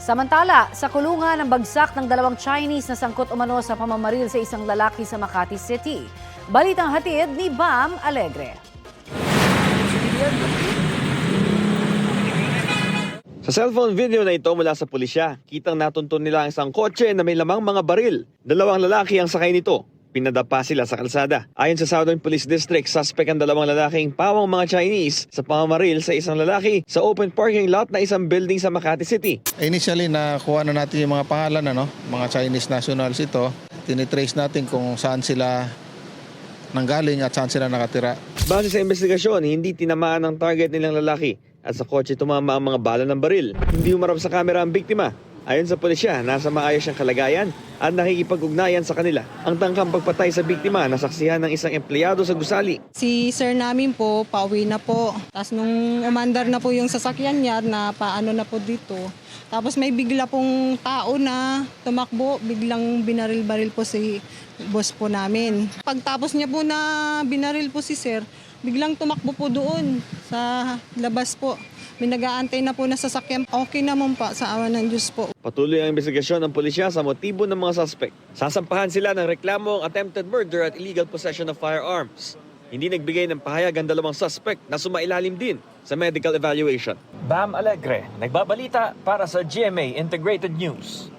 Samantala, sa kulungan ng bagsak ng dalawang Chinese na sangkot umano sa pamamaril sa isang lalaki sa Makati City. Balitang hatid ni Bam Alegre. Sa cellphone video na ito mula sa pulisya, kitang natuntun nila ang isang kotse na may lamang mga baril. Dalawang lalaki ang sakay nito. Pinadapa sila sa kalsada. Ayon sa Southern Police District, suspect ang dalawang lalaking pawang mga Chinese sa pamamaril sa isang lalaki sa open parking lot na isang building sa Makati City. Initially, nakuha na natin yung mga pangalan, mga Chinese nationals ito. Tinitrace natin kung saan sila nanggaling at saan sila nakatira. Base sa investigasyon, hindi tinamaan ang target nilang lalaki at sa kotse tumama ang mga bala ng baril. Hindi humarap sa kamera ang biktima. Ayon sa pulisya, nasa maayos siyang kalagayan at nakikipag-ugnayan sa kanila. Ang tangkang pagpatay sa biktima nasaksihan ng isang empleyado sa gusali. Si sir namin po, pauwi na po. Tapos nung umandar na po yung sasakyan niya na paano na po dito. Tapos may bigla pong tao na tumakbo, biglang binaril-baril po si boss po namin. Pagtapos niya po na binaril po si sir, biglang tumakbo po doon sa labas po. May nag-aantay na po na sasakyan. Okay naman pa sa awa ng Diyos po. Patuloy ang investigasyon ng pulisya sa motibo ng mga suspect. Sasampahan sila ng reklamong attempted murder at illegal possession of firearms. Hindi nagbigay ng pahayag ang dalawang suspect na sumailalim din sa medical evaluation. Bam Alegre, nagbabalita para sa GMA Integrated News.